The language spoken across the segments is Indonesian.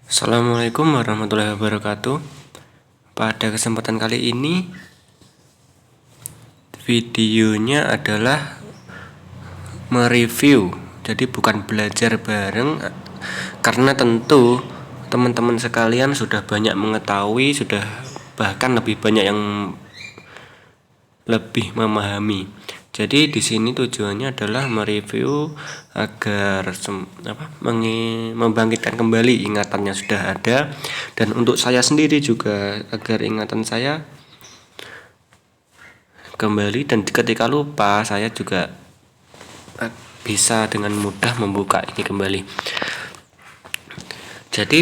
Assalamualaikum warahmatullahi wabarakatuh. Pada kesempatan kali ini videonya adalah mereview, jadi bukan belajar bareng, karena tentu teman-teman sekalian sudah banyak mengetahui, sudah bahkan lebih banyak yang lebih memahami. Jadi di sini tujuannya adalah mereview agar membangkitkan kembali ingatan yang sudah ada, dan untuk saya sendiri juga agar ingatan saya kembali, dan ketika lupa saya juga bisa dengan mudah membuka ini kembali. Jadi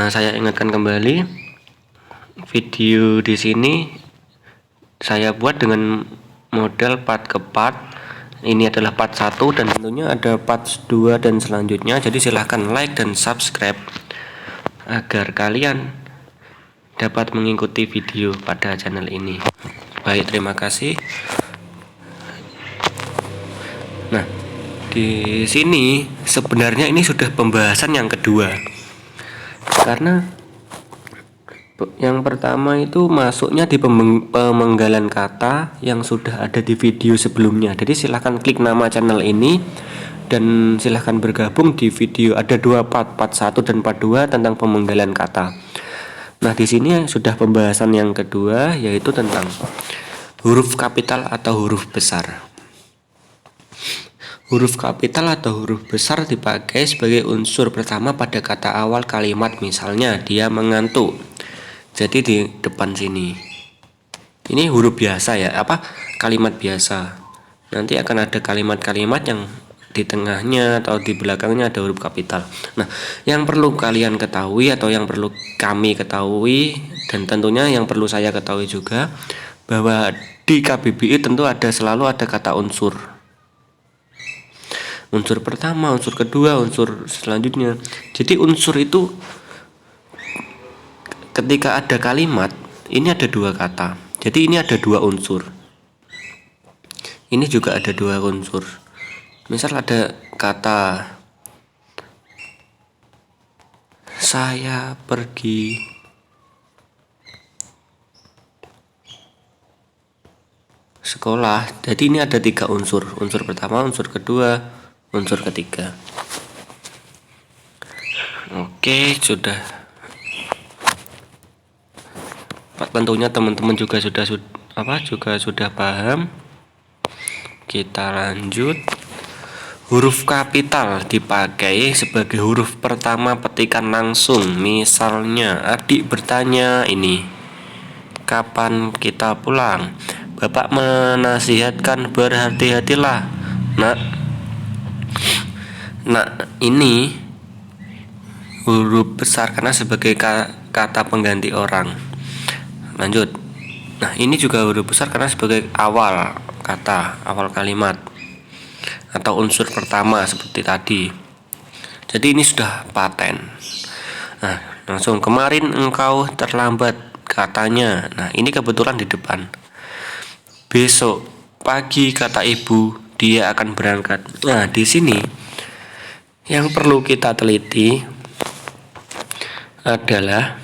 saya ingatkan kembali, video di sini saya buat dengan model part ke part. Ini adalah part 1 dan tentunya ada part 2 dan selanjutnya. Jadi silahkan like dan subscribe agar kalian dapat mengikuti video pada channel ini. Baik, terima kasih. Nah, di sini sebenarnya ini sudah pembahasan yang kedua. Karena yang pertama itu masuknya di pemenggalan kata yang sudah ada di video sebelumnya. Jadi silahkan klik nama channel ini dan silahkan bergabung di video. Ada dua part 1 dan part 2 tentang pemenggalan kata. Nah, di sini sudah pembahasan yang kedua, yaitu tentang huruf kapital atau huruf besar. Huruf kapital atau huruf besar dipakai sebagai unsur pertama pada kata awal kalimat. Misalnya dia mengantuk. Jadi di depan sini ini huruf biasa ya, kalimat biasa. Nanti akan ada kalimat-kalimat yang di tengahnya atau di belakangnya ada huruf kapital. Nah, yang perlu kalian ketahui atau yang perlu kami ketahui, dan tentunya yang perlu saya ketahui juga, bahwa di KBBI tentu selalu ada kata unsur. Unsur pertama, unsur kedua, unsur selanjutnya. Jadi unsur itu ketika ada kalimat, ini ada dua kata. Jadi ini ada dua unsur. Ini juga ada dua unsur. Misal ada kata saya pergi sekolah. Jadi ini ada tiga unsur. Unsur pertama, unsur kedua, unsur ketiga. Oke, sudah. Tentunya teman-teman juga sudah paham. Kita lanjut. Huruf kapital dipakai sebagai huruf pertama petikan langsung. Misalnya adik bertanya ini, kapan kita pulang? Bapak menasihatkan berhati-hatilah, nak. Nah, ini huruf besar karena sebagai kata pengganti orang. Lanjut. Nah, ini juga huruf besar karena sebagai awal kata, awal kalimat atau unsur pertama seperti tadi. Jadi ini sudah paten. Nah, langsung kemarin engkau terlambat katanya. Nah, ini kebetulan di depan. Besok pagi kata ibu dia akan berangkat. Nah, di sini yang perlu kita teliti adalah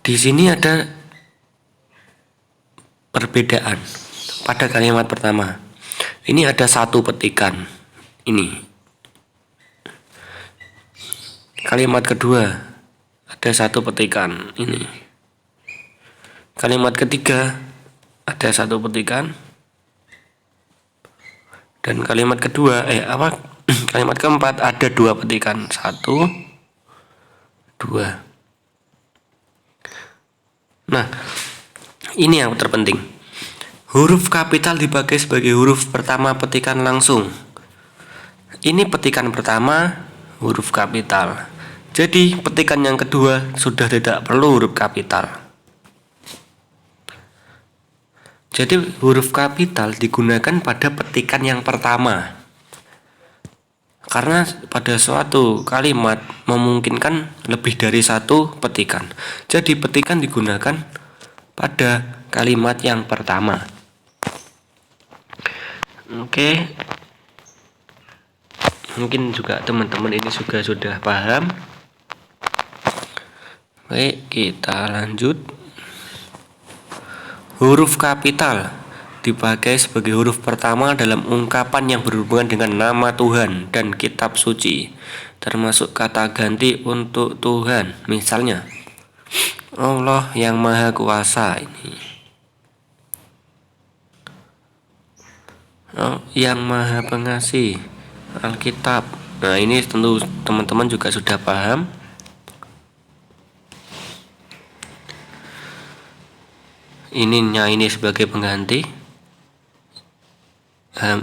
di sini ada perbedaan pada kalimat pertama. Ini ada satu petikan. Ini. Kalimat kedua ada satu petikan. Ini. Kalimat ketiga ada satu petikan. Dan kalimat kalimat keempat ada dua petikan. 1, 2. Nah, ini yang terpenting. Huruf kapital dipakai sebagai huruf pertama petikan langsung. Ini petikan pertama huruf kapital. Jadi petikan yang kedua sudah tidak perlu huruf kapital. Jadi huruf kapital digunakan pada petikan yang pertama. Karena pada suatu kalimat memungkinkan lebih dari satu petikan. Jadi petikan digunakan pada kalimat yang pertama. Oke. Mungkin juga teman-teman ini juga sudah paham. Baik, kita lanjut. Huruf kapital dipakai sebagai huruf pertama dalam ungkapan yang berhubungan dengan nama Tuhan dan kitab suci, termasuk kata ganti untuk Tuhan. Misalnya, Allah yang Maha Kuasa ini, yang Maha Pengasih, Alkitab. Nah, ini tentu teman-teman juga sudah paham. Ininya ini sebagai pengganti,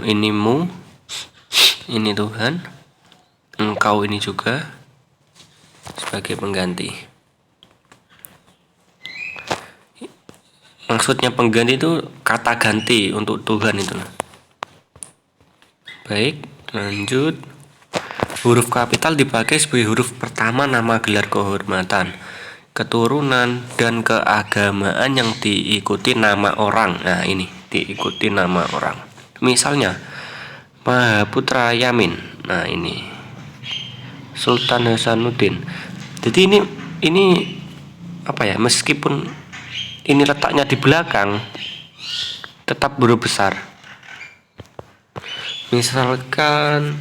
ini mu, ini Tuhan, engkau ini juga sebagai pengganti. Maksudnya pengganti itu kata ganti untuk Tuhan itu. Baik, lanjut. Huruf kapital dipakai sebagai huruf pertama nama gelar kehormatan, keturunan, dan keagamaan yang diikuti nama orang. Nah, ini diikuti nama orang. Misalnya, Mahaputra Yamin. Nah, ini Sultan Hasanuddin. Jadi ini apa ya? Meskipun ini letaknya di belakang, tetap huruf besar. Misalkan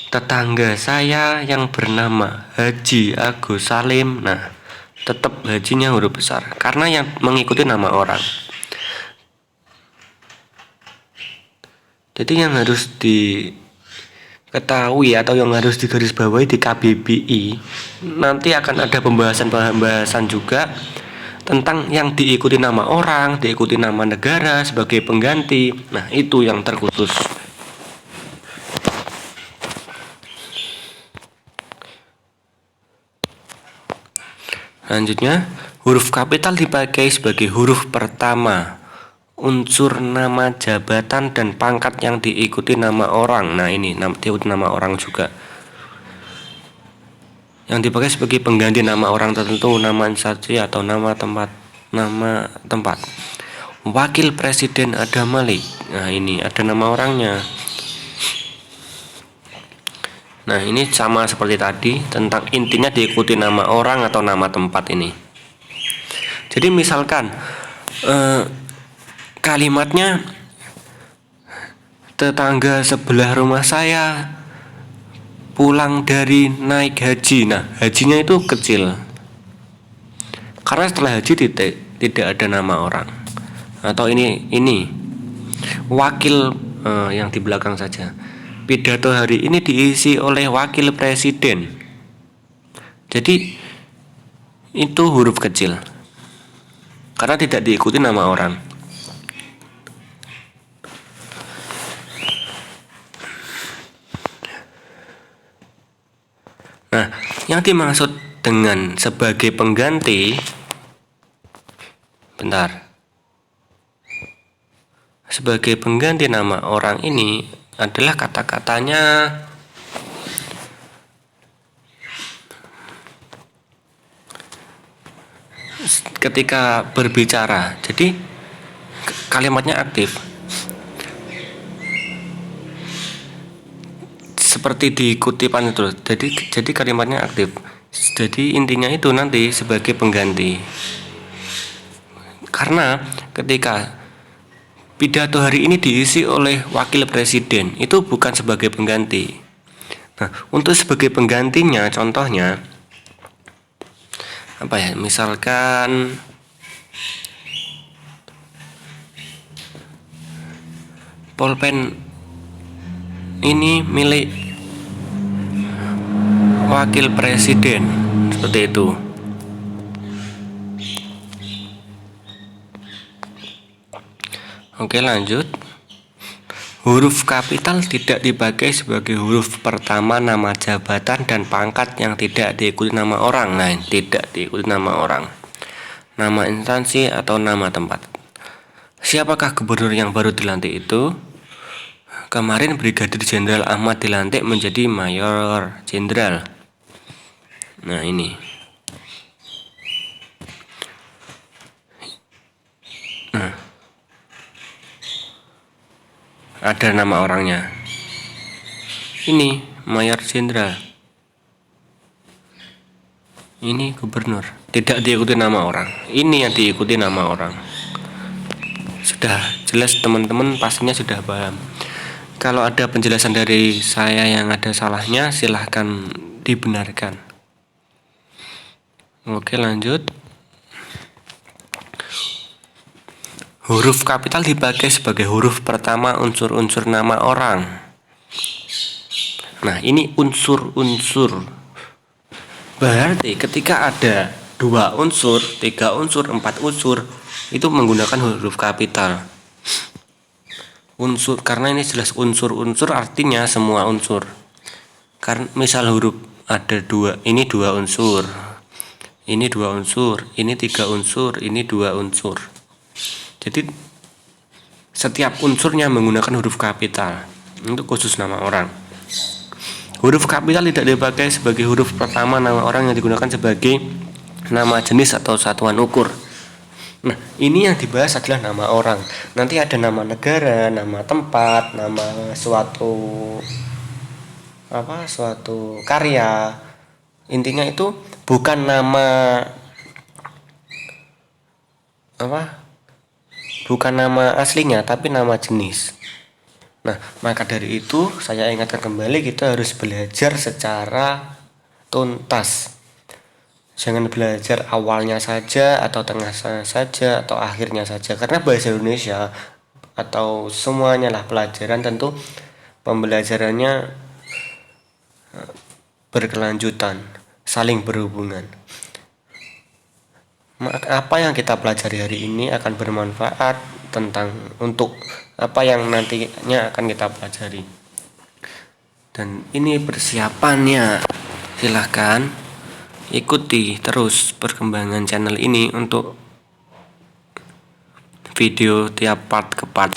tetangga saya yang bernama Haji Agus Salim. Nah, tetap hajinya huruf besar karena yang mengikuti nama orang. Jadi yang harus diketahui atau yang harus digarisbawahi di KBBI, nanti akan ada pembahasan juga tentang yang diikuti nama orang, diikuti nama negara sebagai pengganti. Nah, itu yang terkhusus. Selanjutnya, huruf kapital dipakai sebagai huruf pertama unsur nama jabatan dan pangkat yang diikuti nama orang. Nah, ini diikuti nama orang juga. Yang dipakai sebagai pengganti nama orang tertentu, nama instansi atau nama tempat. Wakil Presiden Adam Malik. Nah, ini ada nama orangnya. Nah, ini sama seperti tadi, tentang intinya diikuti nama orang atau nama tempat ini. Jadi misalkan kalimatnya, tetangga sebelah rumah saya pulang dari naik haji. Nah, hajinya itu kecil karena setelah haji tidak ada nama orang. Atau ini wakil yang di belakang saja. Pidato hari ini diisi oleh wakil presiden. Jadi itu huruf kecil karena tidak diikuti nama orang. Nah, yang dimaksud dengan sebagai pengganti, sebagai pengganti nama orang ini adalah kata-katanya ketika berbicara. Jadi kalimatnya aktif. Seperti di kutipan itu. Jadi kalimatnya aktif. Jadi intinya itu nanti sebagai pengganti. Karena ketika pidato hari ini diisi oleh wakil presiden, itu bukan sebagai pengganti. Nah, untuk sebagai penggantinya, contohnya apa ya? Misalkan pulpen ini milik wakil presiden, seperti itu. Oke, lanjut. Huruf kapital tidak dipakai sebagai huruf pertama nama jabatan dan pangkat yang tidak diikuti nama orang. Nah, tidak diikuti nama orang, nama instansi atau nama tempat. Siapakah gubernur yang baru dilantik itu? Kemarin Brigadir Jenderal Ahmad dilantik menjadi Mayor Jenderal. Nah, ini. Nah, ada nama orangnya. Ini Mayor Jenderal. Ini gubernur. Tidak diikuti nama orang. Ini yang diikuti nama orang. Sudah jelas teman-teman pastinya sudah paham. Kalau ada penjelasan dari saya yang ada salahnya, silahkan dibenarkan. Oke, lanjut. Huruf kapital dipakai sebagai huruf pertama unsur-unsur nama orang. Nah, ini unsur-unsur. Berarti ketika ada 2 unsur, 3 unsur, 4 unsur, itu menggunakan huruf kapital. Unsur, karena ini jelas unsur-unsur artinya semua unsur. Karena misal huruf ada 2, ini 2 unsur. Ini 2 unsur, ini 3 unsur, ini 2 unsur. Jadi setiap unsurnya menggunakan huruf kapital. Untuk khusus nama orang. Huruf kapital tidak dipakai sebagai huruf pertama nama orang yang digunakan sebagai nama jenis atau satuan ukur. Nah, ini yang dibahas adalah nama orang. Nanti ada nama negara, nama tempat, nama suatu karya. Intinya itu bukan nama bukan nama aslinya, tapi nama jenis. Nah, maka dari itu saya ingatkan kembali, kita harus belajar secara tuntas. Jangan belajar awalnya saja atau tengah saja atau akhirnya saja, karena bahasa Indonesia atau semuanya lah pelajaran tentu pembelajarannya berkelanjutan, saling berhubungan. Apa yang kita pelajari hari ini akan bermanfaat untuk apa yang nantinya akan kita pelajari. Dan ini persiapannya. Silahkan ikuti terus perkembangan channel ini untuk video tiap part ke part.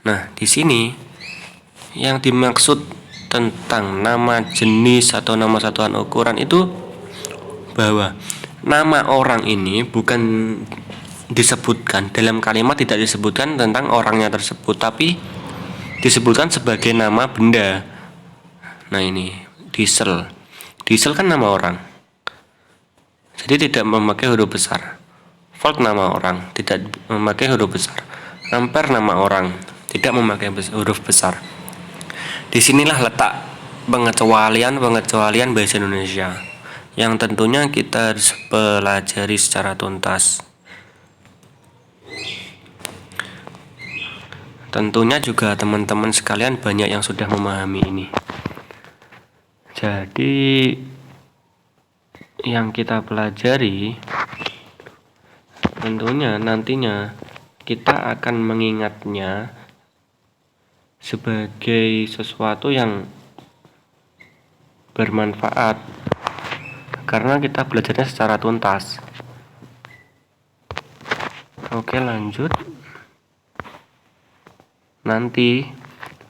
Nah, di sini yang dimaksud tentang nama jenis atau nama satuan ukuran itu bahwa nama orang ini bukan disebutkan dalam kalimat, tidak disebutkan tentang orangnya tersebut, tapi disebutkan sebagai nama benda. Nah, ini diesel kan nama orang, jadi tidak memakai huruf besar. Volt nama orang, tidak memakai huruf besar. Ampere nama orang, tidak memakai huruf besar. Disinilah letak pengecualian bahasa Indonesia yang tentunya kita harus pelajari secara tuntas. Tentunya juga teman-teman sekalian banyak yang sudah memahami ini. Jadi yang kita pelajari tentunya nantinya kita akan mengingatnya sebagai sesuatu yang bermanfaat karena kita belajarnya secara tuntas. Oke, lanjut nanti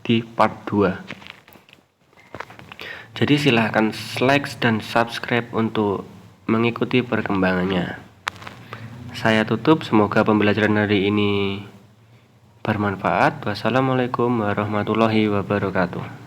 di part 2. Jadi silahkan like dan subscribe untuk mengikuti perkembangannya. Saya tutup, semoga pembelajaran hari ini bermanfaat. Wassalamualaikum warahmatullahi wabarakatuh.